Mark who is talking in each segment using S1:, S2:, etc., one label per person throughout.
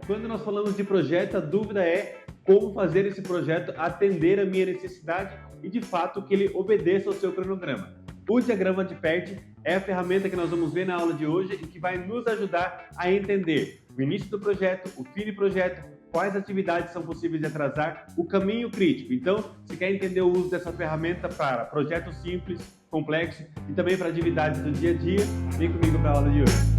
S1: Quando nós falamos de projeto, a dúvida é como fazer esse projeto atender a minha necessidade e, de fato, que ele obedeça ao seu cronograma. O diagrama de PERT é a ferramenta que nós vamos ver na aula de hoje e que vai nos ajudar a entender o início do projeto, o fim do projeto, quais atividades são possíveis de atrasar, o caminho crítico. Então, se quer entender o uso dessa ferramenta para projetos simples, complexos e também para atividades do dia a dia, vem comigo para a aula de hoje.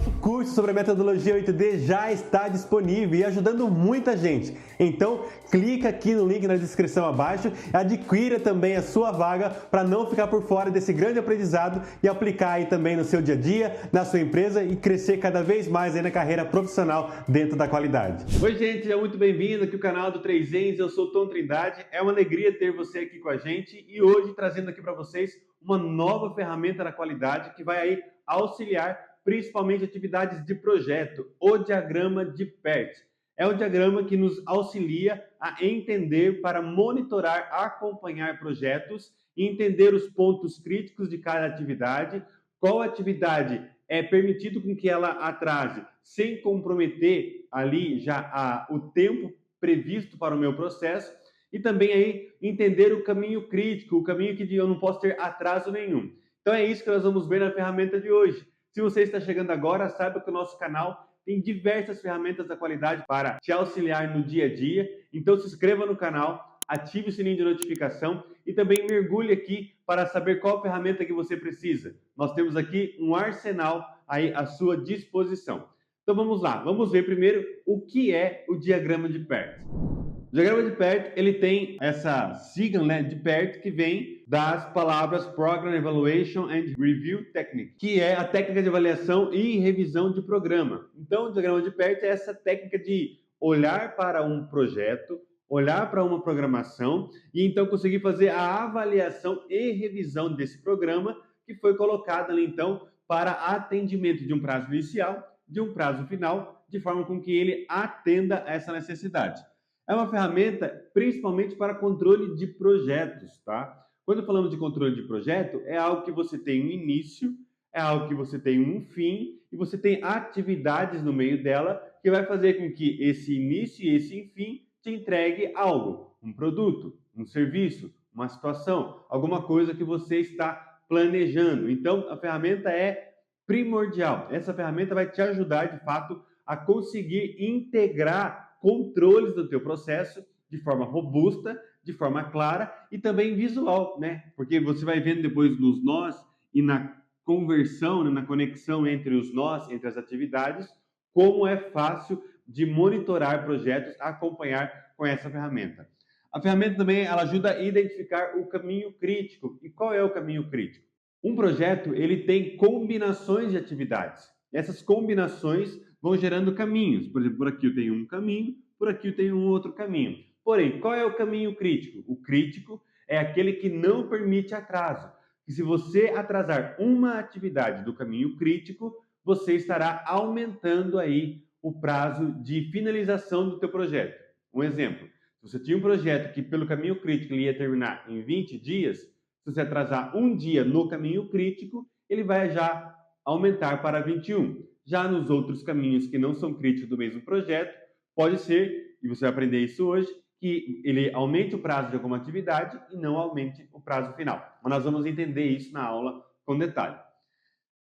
S1: O curso sobre a metodologia 8D já está disponível e ajudando muita gente. Então, clica aqui no link na descrição abaixo e adquira também a sua vaga para não ficar por fora desse grande aprendizado e aplicar aí também no seu dia a dia, na sua empresa e crescer cada vez mais aí na carreira profissional dentro da qualidade. Oi gente, seja muito bem-vindo aqui ao canal do 3Ns, eu sou o Tom Trindade, é uma alegria ter você aqui com a gente e hoje trazendo aqui para vocês uma nova ferramenta da qualidade que vai aí auxiliar principalmente atividades de projeto, o diagrama de PERT. É um diagrama que nos auxilia a entender para monitorar, acompanhar projetos e entender os pontos críticos de cada atividade, qual atividade é permitido com que ela atrase sem comprometer ali já o tempo previsto para o meu processo e também aí entender o caminho crítico, o caminho que eu não posso ter atraso nenhum. Então é isso que nós vamos ver na ferramenta de hoje. Se você está chegando agora, saiba que o nosso canal tem diversas ferramentas da qualidade para te auxiliar no dia a dia. Então se inscreva no canal, ative o sininho de notificação e também mergulhe aqui para saber qual ferramenta que você precisa. Nós temos aqui um arsenal aí à sua disposição. Então vamos lá, vamos ver primeiro o que é o diagrama de PERT. O diagrama de PERT, ele tem essa sigla, né, de PERT que vem das palavras Program Evaluation and Review Technique, que é a técnica de avaliação e revisão de programa. Então, o diagrama de PERT é essa técnica de olhar para um projeto, olhar para uma programação e então conseguir fazer a avaliação e revisão desse programa que foi colocado ali, então, para atendimento de um prazo inicial, de um prazo final, de forma com que ele atenda a essa necessidade. É uma ferramenta principalmente para controle de projetos, tá? Quando falamos de controle de projeto, é algo que você tem um início, é algo que você tem um fim e você tem atividades no meio dela que vai fazer com que esse início e esse fim te entregue algo, um produto, um serviço, uma situação, alguma coisa que você está planejando. Então, a ferramenta é primordial. Essa ferramenta vai te ajudar, de fato, a conseguir integrar controles do teu processo de forma robusta, de forma clara e também visual, né? Porque você vai vendo depois nos nós e na conversão, né, na conexão entre os nós, entre as atividades, como é fácil de monitorar projetos, acompanhar com essa ferramenta. A ferramenta também ela ajuda a identificar o caminho crítico. E qual é o caminho crítico? Um projeto ele tem combinações de atividades. Essas combinações vão gerando caminhos. Por exemplo, por aqui eu tenho um caminho, por aqui eu tenho um outro caminho. Porém, qual é o caminho crítico? O crítico é aquele que não permite atraso. E se você atrasar uma atividade do caminho crítico, você estará aumentando aí o prazo de finalização do teu projeto. Um exemplo, se você tinha um projeto que pelo caminho crítico ele ia terminar em 20 dias, se você atrasar um dia no caminho crítico, ele vai já aumentar para 21. Já nos outros caminhos que não são críticos do mesmo projeto, pode ser, e você vai aprender isso hoje, que ele aumente o prazo de alguma atividade e não aumente o prazo final. Mas nós vamos entender isso na aula com detalhe.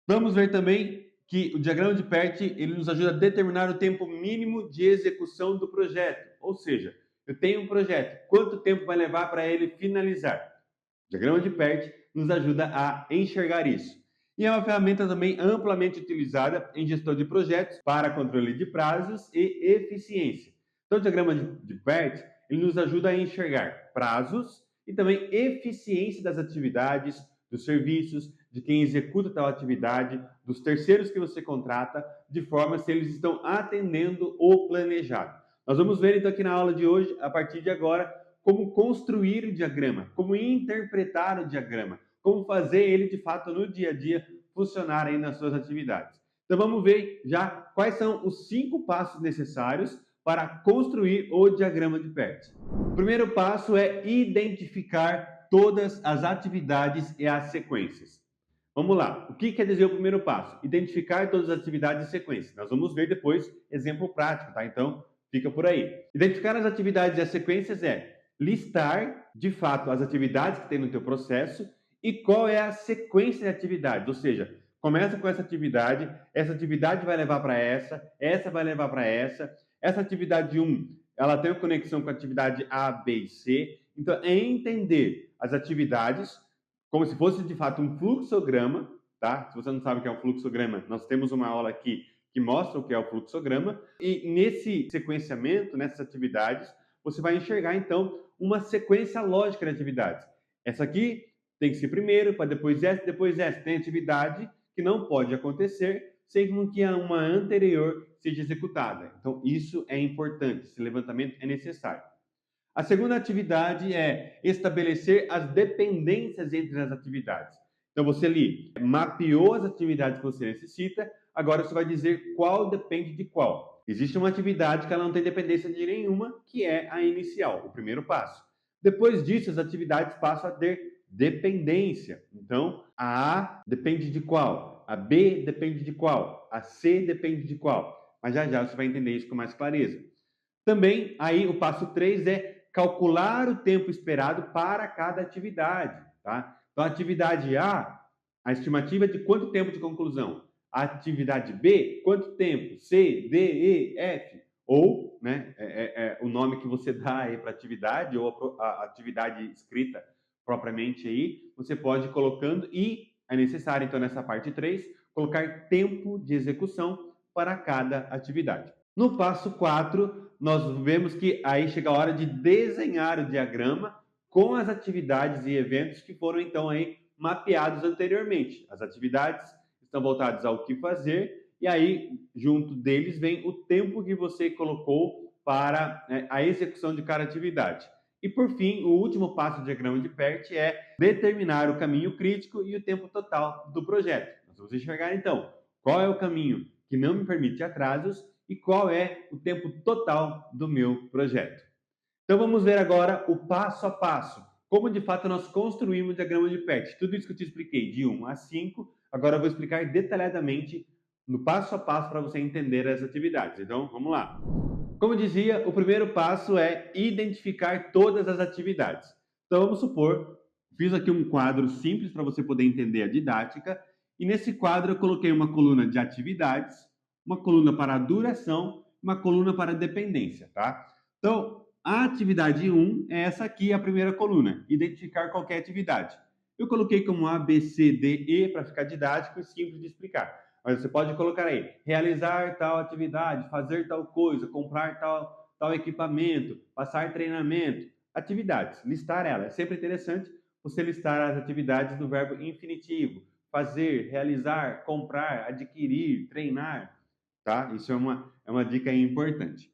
S1: Vamos ver também que o diagrama de PERT ele nos ajuda a determinar o tempo mínimo de execução do projeto. Ou seja, eu tenho um projeto, quanto tempo vai levar para ele finalizar? O diagrama de PERT nos ajuda a enxergar isso. E é uma ferramenta também amplamente utilizada em gestão de projetos para controle de prazos e eficiência. Então, o diagrama de PERT ele nos ajuda a enxergar prazos e também eficiência das atividades, dos serviços, de quem executa tal atividade, dos terceiros que você contrata, de forma se eles estão atendendo o planejado. Nós vamos ver então aqui na aula de hoje, a partir de agora, como construir o diagrama, como interpretar o diagrama, como fazer ele de fato no dia a dia funcionar aí nas suas atividades. Então vamos ver já quais são os 5 passos necessários para construir o diagrama de PERT. O primeiro passo é identificar todas as atividades e as sequências. Vamos lá. O que quer dizer o primeiro passo? Identificar todas as atividades em sequência. Nós vamos ver depois exemplo prático, tá? Então, fica por aí. Identificar as atividades e as sequências é listar, de fato, as atividades que tem no teu processo e qual é a sequência de atividades. Ou seja, começa com essa atividade vai levar para essa vai levar para essa atividade 1, ela tem uma conexão com a atividade A, B e C. Então, é entender as atividades como se fosse, de fato, um fluxograma, tá? Se você não sabe o que é um fluxograma, nós temos uma aula aqui que mostra o que é o fluxograma. E nesse sequenciamento, nessas atividades, você vai enxergar, então, uma sequência lógica de atividades. Essa aqui tem que ser primeiro, para depois essa. Tem atividade que não pode acontecer sem que uma anterior seja executada. Então, isso é importante, esse levantamento é necessário. A segunda atividade é estabelecer as dependências entre as atividades. Então, você ali mapeou as atividades que você necessita, agora você vai dizer qual depende de qual. Existe uma atividade que ela não tem dependência de nenhuma, que é a inicial, o primeiro passo. Depois disso, as atividades passam a ter dependência. Então, a A depende de qual? A B depende de qual? A C depende de qual? Mas já já você vai entender isso com mais clareza. Também, aí, o passo 3 é calcular o tempo esperado para cada atividade, tá? Então, a atividade A, a estimativa é de quanto tempo de conclusão? A atividade B, quanto tempo? C, D, E, F. Ou, né, o nome que você dá aí para a atividade, ou a atividade escrita propriamente aí, você pode ir colocando e é necessário, então, nessa parte 3, colocar tempo de execução para cada atividade. No passo 4, nós vemos que aí chega a hora de desenhar o diagrama com as atividades e eventos que foram então aí mapeados anteriormente. As atividades estão voltadas ao que fazer e aí junto deles vem o tempo que você colocou para a execução de cada atividade. E por fim, o último passo do diagrama de PERT é determinar o caminho crítico e o tempo total do projeto. Nós vamos enxergar então qual é o caminho que não me permite atrasos e qual é o tempo total do meu projeto. Então vamos ver agora o passo a passo, como de fato nós construímos o diagrama de PERT. Tudo isso que eu te expliquei de 1 a 5, agora eu vou explicar detalhadamente no passo a passo para você entender as atividades. Então vamos lá. Como dizia, o primeiro passo é identificar todas as atividades. Então vamos supor, fiz aqui um quadro simples para você poder entender a didática, e nesse quadro eu coloquei uma coluna de atividades, uma coluna para a duração, uma coluna para a dependência, tá? Então, a atividade 1 é essa aqui, a primeira coluna, identificar qualquer atividade. Eu coloquei como A, B, C, D, E para ficar didático e simples de explicar. Mas você pode colocar aí, realizar tal atividade, fazer tal coisa, comprar tal equipamento, passar treinamento, atividades, listar ela. É sempre interessante você listar as atividades do verbo infinitivo, fazer, realizar, comprar, adquirir, treinar, tá? Isso é uma dica importante.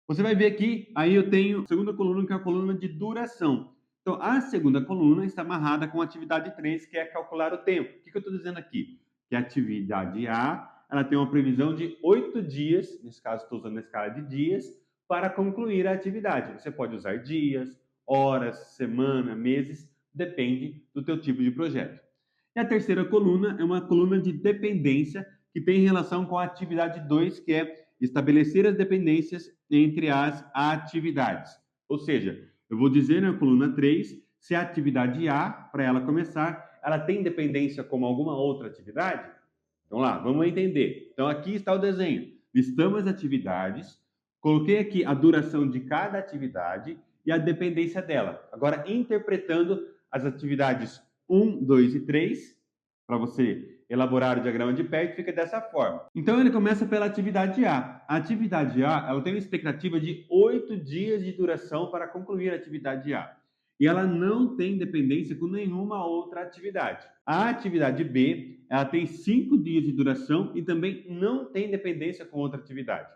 S1: Você vai ver aqui, aí eu tenho a segunda coluna, que é a coluna de duração. Então, a segunda coluna está amarrada com a atividade 3, que é calcular o tempo. O que eu estou dizendo aqui? Que a atividade A, ela tem uma previsão de 8 dias, nesse caso estou usando a escala de dias, para concluir a atividade. Você pode usar dias, horas, semana, meses, depende do teu tipo de projeto. E a terceira coluna é uma coluna de dependência que tem relação com a atividade 2, que é estabelecer as dependências entre as atividades. Ou seja, eu vou dizer na coluna 3 se a atividade A, para ela começar, ela tem dependência como alguma outra atividade? Então lá, vamos entender. Então aqui está o desenho. Listamos as atividades, coloquei aqui a duração de cada atividade e a dependência dela. Agora, interpretando as atividades 1, 2 e 3, para você elaborar o diagrama de PERT, fica dessa forma. Então ele começa pela atividade A. A atividade A, ela tem uma expectativa de 8 dias de duração para concluir a atividade A. E ela não tem dependência com nenhuma outra atividade. A atividade B, ela tem 5 dias de duração e também não tem dependência com outra atividade.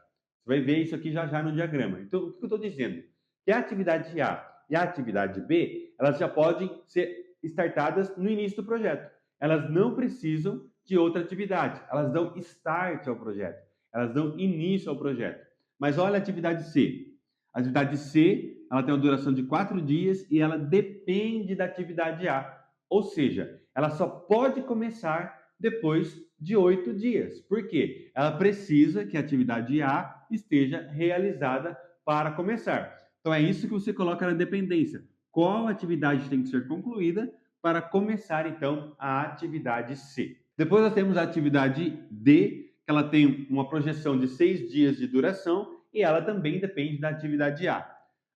S1: Você vai ver isso aqui já já no diagrama. Então, o que eu estou dizendo? Que a atividade A e a atividade B, elas já podem ser startadas no início do projeto. Elas não precisam de outra atividade. Elas dão start ao projeto. Elas dão início ao projeto. Mas olha a atividade C. A atividade C, ela tem uma duração de 4 dias e ela depende da atividade A. Ou seja, ela só pode começar depois de 8 dias. Por quê? Ela precisa que a atividade A esteja realizada para começar. Então é isso que você coloca na dependência. Qual atividade tem que ser concluída para começar, então, a atividade C. Depois nós temos a atividade D, que ela tem uma projeção de 6 dias de duração e ela também depende da atividade A.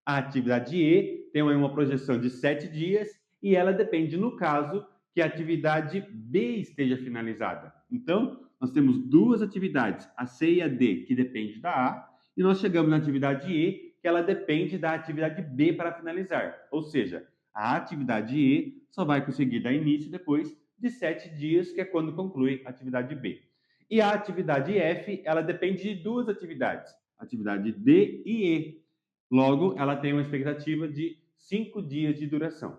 S1: A atividade E tem uma projeção de 7 dias e ela depende, no caso, que a atividade B esteja finalizada. Então, nós temos duas atividades, a C e a D, que depende da A, e nós chegamos na atividade E, que ela depende da atividade B para finalizar. Ou seja, a atividade E só vai conseguir dar início depois de 7 dias, que é quando conclui a atividade B. E a atividade F, ela depende de duas atividades, atividade D e E. Logo, ela tem uma expectativa de 5 dias de duração.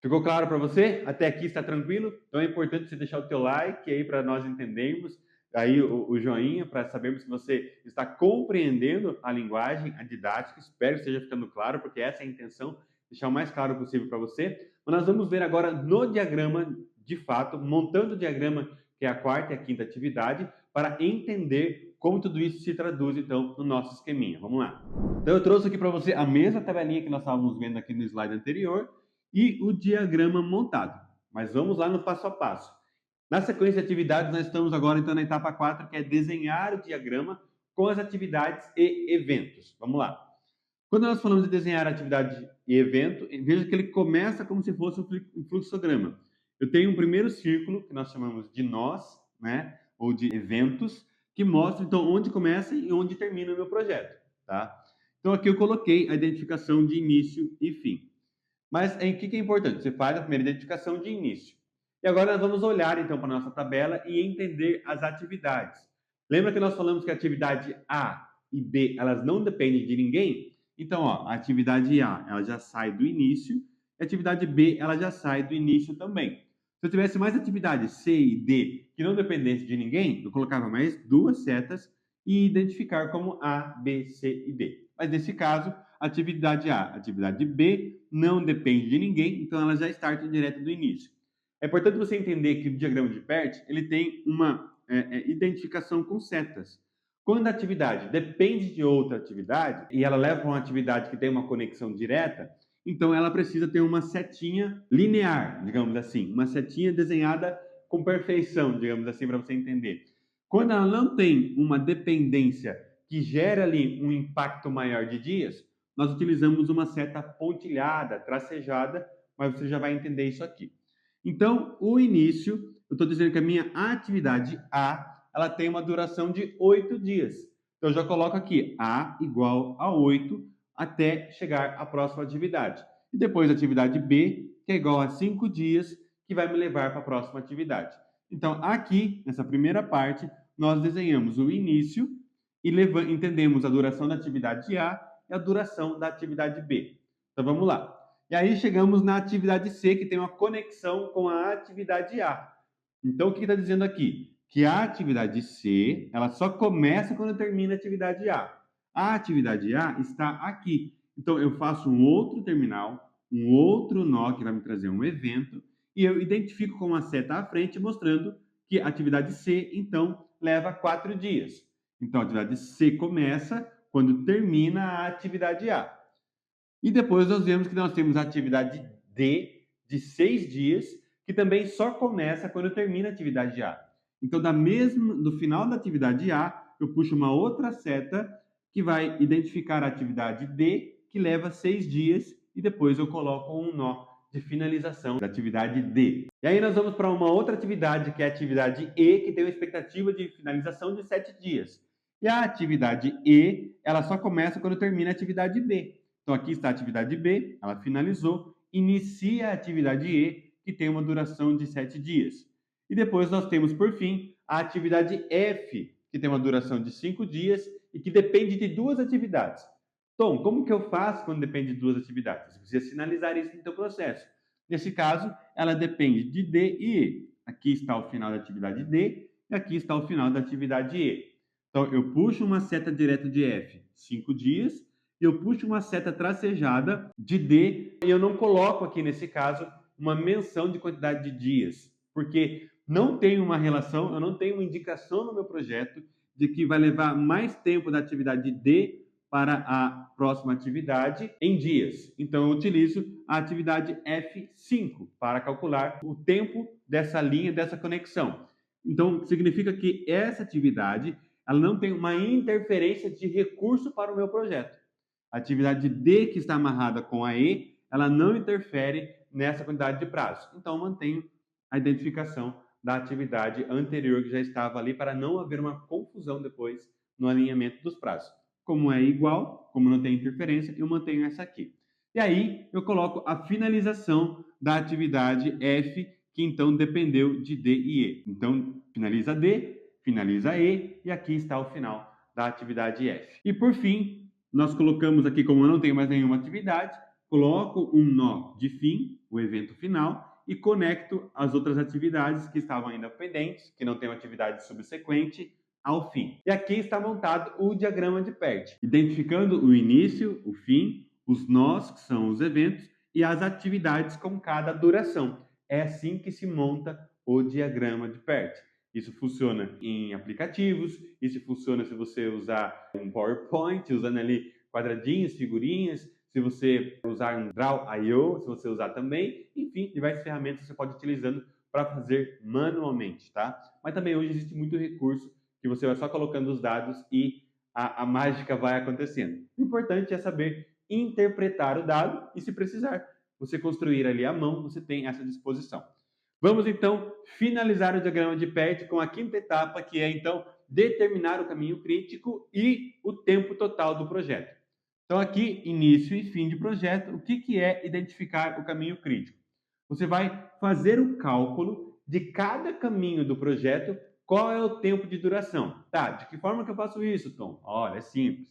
S1: Ficou claro para você? Até aqui está tranquilo? Então é importante você deixar o teu like aí para nós entendermos, aí o joinha para sabermos que você está compreendendo a linguagem, a didática. Espero que esteja ficando claro, porque essa é a intenção, deixar o mais claro possível para você. Mas nós vamos ver agora no diagrama, de fato, montando o diagrama, que é a quarta e a quinta atividade, para entender como tudo isso se traduz, então, no nosso esqueminha. Vamos lá. Então eu trouxe aqui para você a mesma tabelinha que nós estávamos vendo aqui no slide anterior, e o diagrama montado. Mas vamos lá no passo a passo. Na sequência de atividades, nós estamos agora então na etapa 4, que é desenhar o diagrama com as atividades e eventos. Vamos lá. Quando nós falamos de desenhar atividade e evento, veja que ele começa como se fosse um fluxograma. Eu tenho um primeiro círculo, que nós chamamos de nós, né, ou de eventos, que mostra então onde começa e onde termina o meu projeto. Tá? Então aqui eu coloquei a identificação de início e fim. Mas em que é importante? Você faz a primeira identificação de início. E agora nós vamos olhar então para a nossa tabela e entender as atividades. Lembra que nós falamos que a atividade A e B, elas não dependem de ninguém? Então, ó, a atividade A, ela já sai do início, e a atividade B, ela já sai do início também. Se eu tivesse mais atividades C e D que não dependessem de ninguém, eu colocava mais duas setas e identificar como A, B, C e D. Mas nesse caso, atividade A, atividade B não depende de ninguém, então ela já starta direto do início. É importante você entender que o diagrama de PERT ele tem uma identificação com setas. Quando a atividade depende de outra atividade e ela leva para uma atividade que tem uma conexão direta, então ela precisa ter uma setinha linear, digamos assim, uma setinha desenhada com perfeição, digamos assim, para você entender. Quando ela não tem uma dependência que gera ali um impacto maior de dias, nós utilizamos uma seta pontilhada, tracejada, mas você já vai entender isso aqui. Então, o início, eu estou dizendo que a minha atividade A, ela tem uma duração de 8 dias. Então, eu já coloco aqui A igual a 8 até chegar à próxima atividade. E depois a atividade B, que é igual a 5 dias, que vai me levar para a próxima atividade. Então, aqui, nessa primeira parte, nós desenhamos o início e entendemos a duração da atividade A e a duração da atividade B. Então, vamos lá. E aí chegamos na atividade C, que tem uma conexão com a atividade A. Então, o que está dizendo aqui? Que a atividade C, ela só começa quando termina a atividade A. A atividade A está aqui. Então, eu faço um outro terminal, um outro nó que vai me trazer um evento, e eu identifico com uma seta à frente, mostrando que a atividade C, então, leva 4 dias. Então, a atividade C começa quando termina a atividade A. E depois nós vemos que nós temos a atividade D, de 6 dias, que também só começa quando termina a atividade A. Então, no final da atividade A, eu puxo uma outra seta que vai identificar a atividade D, que leva 6 dias, e depois eu coloco um nó de finalização da atividade D. E aí nós vamos para uma outra atividade, que é a atividade E, que tem uma expectativa de finalização de 7 dias. E a atividade E, ela só começa quando termina a atividade B. Então, aqui está a atividade B, ela finalizou, inicia a atividade E, que tem uma duração de 7 dias. E depois nós temos, por fim, a atividade F, que tem uma duração de 5 dias e que depende de duas atividades. Tom, como que eu faço quando depende de duas atividades? Você precisa sinalizar isso no seu processo. Nesse caso, ela depende de D e E. Aqui está o final da atividade D e aqui está o final da atividade E. Então, eu puxo uma seta direta de F, 5 dias, e eu puxo uma seta tracejada de D, e eu não coloco aqui, nesse caso, uma menção de quantidade de dias, porque não tem uma relação, eu não tenho uma indicação no meu projeto de que vai levar mais tempo da atividade D para a próxima atividade em dias. Então, eu utilizo a atividade F5 para calcular o tempo dessa linha, dessa conexão. Então, significa que essa atividade ela não tem uma interferência de recurso para o meu projeto. A atividade D, que está amarrada com a E, ela não interfere nessa quantidade de prazo. Então, eu mantenho a identificação da atividade anterior que já estava ali para não haver uma confusão depois no alinhamento dos prazos. Como é igual, como não tem interferência, eu mantenho essa aqui. E aí, eu coloco a finalização da atividade F, que então dependeu de D e E. Então, finaliza D, finaliza E, e aqui está o final da atividade F. E por fim, nós colocamos aqui, como eu não tenho mais nenhuma atividade, coloco um nó de fim, o evento final, e conecto as outras atividades que estavam ainda pendentes, que não tem uma atividade subsequente, ao fim. E aqui está montado o diagrama de PERT, identificando o início, o fim, os nós, que são os eventos, e as atividades com cada duração. É assim que se monta o diagrama de PERT. Isso funciona em aplicativos, isso funciona se você usar um PowerPoint, usando ali quadradinhos, figurinhas, se você usar um Draw.io, se você usar também, enfim, diversas ferramentas você pode ir utilizando para fazer manualmente, tá? Mas também hoje existe muito recurso que você vai só colocando os dados e a mágica vai acontecendo. O importante é saber interpretar o dado e, se precisar, você construir ali à mão, você tem essa disposição. Vamos, então, finalizar o diagrama de PERT com a quinta etapa, que é, então, determinar o caminho crítico e o tempo total do projeto. Então, aqui, início e fim de projeto, o que é identificar o caminho crítico? Você vai fazer o cálculo de cada caminho do projeto, qual é o tempo de duração. Tá, de que forma que eu faço isso, Tom? Olha, é simples.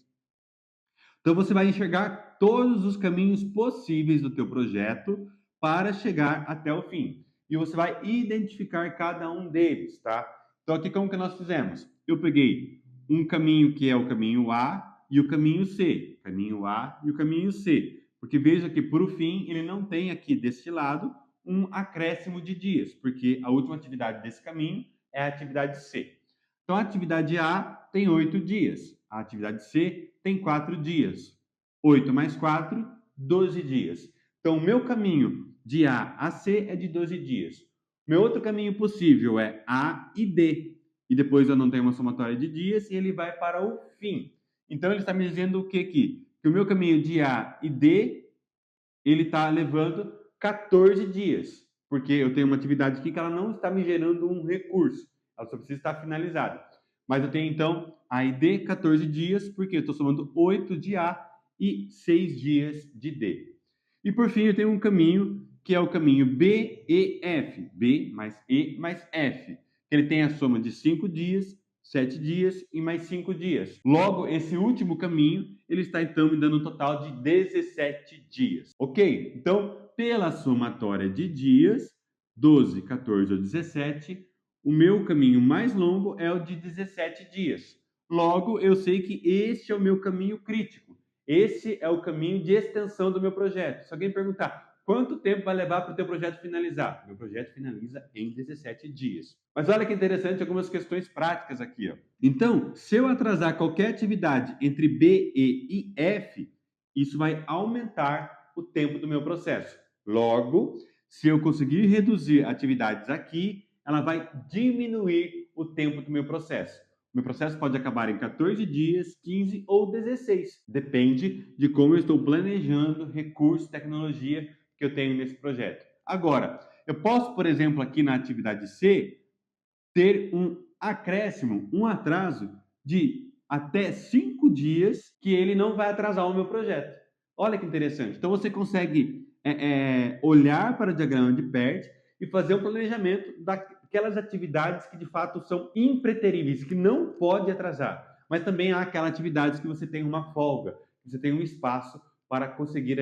S1: Então, você vai enxergar todos os caminhos possíveis do teu projeto para chegar até o fim. E você vai identificar cada um deles, tá? Então, aqui como que nós fizemos? Eu peguei um caminho que é o caminho A e o caminho C. Caminho A e o caminho C. Porque veja que, por fim, ele não tem aqui deste lado um acréscimo de dias, porque a última atividade desse caminho é a atividade C. Então, a atividade A tem 8 dias. A atividade C tem 4 dias. 8 mais 4, 12 dias. Então, o meu caminho de A a C é de 12 dias. Meu outro caminho possível é A e D. E depois eu não tenho uma somatória de dias e ele vai para o fim. Então, ele está me dizendo o que aqui? Que o meu caminho de A e D, ele está levando 14 dias. Porque eu tenho uma atividade aqui que ela não está me gerando um recurso. Ela só precisa estar finalizada. Mas eu tenho, então, A e D 14 dias, porque eu estou somando 8 de A e 6 dias de D. E, por fim, eu tenho um caminho, que é o caminho B, E, F. B mais E mais F. Ele tem a soma de 5 dias, 7 dias e mais 5 dias. Logo, esse último caminho, ele está, então, me dando um total de 17 dias. Ok? Então, pela somatória de dias, 12, 14 ou 17, o meu caminho mais longo é o de 17 dias. Logo, eu sei que este é o meu caminho crítico. Esse é o caminho de extensão do meu projeto. Se alguém perguntar quanto tempo vai levar para o teu projeto finalizar, meu projeto finaliza em 17 dias. Mas olha que interessante algumas questões práticas aqui, ó. Então, se eu atrasar qualquer atividade entre B, E e F, isso vai aumentar o tempo do meu processo. Logo, se eu conseguir reduzir atividades aqui, ela vai diminuir o tempo do meu processo. O meu processo pode acabar em 14 dias, 15 ou 16. Depende de como eu estou planejando recurso, tecnologia que eu tenho nesse projeto. Agora, eu posso, por exemplo, aqui na atividade C, ter um acréscimo, um atraso de até 5 dias que ele não vai atrasar o meu projeto. Olha que interessante. Então, você consegue olhar para o diagrama de PERT e fazer um planejamento daquelas atividades que de fato são impreteríveis, que não pode atrasar. Mas também há aquelas atividades que você tem uma folga, que você tem um espaço para conseguir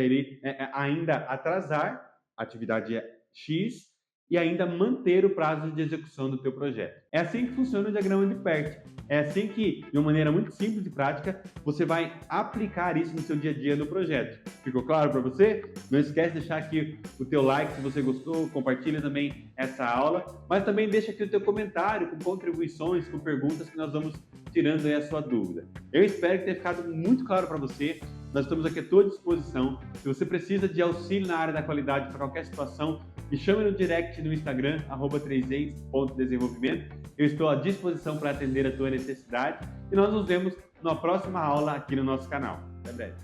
S1: ainda atrasar a atividade X e ainda manter o prazo de execução do teu projeto. É assim que funciona o diagrama de PERT. É assim que, de uma maneira muito simples e prática, você vai aplicar isso no seu dia a dia no projeto. Ficou claro para você? Não esquece de deixar aqui o teu like se você gostou, compartilha também essa aula, mas também deixa aqui o teu comentário com contribuições, com perguntas que nós vamos tirando aí a sua dúvida. Eu espero que tenha ficado muito claro para você. Nós estamos aqui à tua disposição. Se você precisa de auxílio na área da qualidade para qualquer situação, me chame no direct no Instagram, @3ex.desenvolvimento. Eu estou à disposição para atender a tua necessidade e nós nos vemos na próxima aula aqui no nosso canal. Até breve.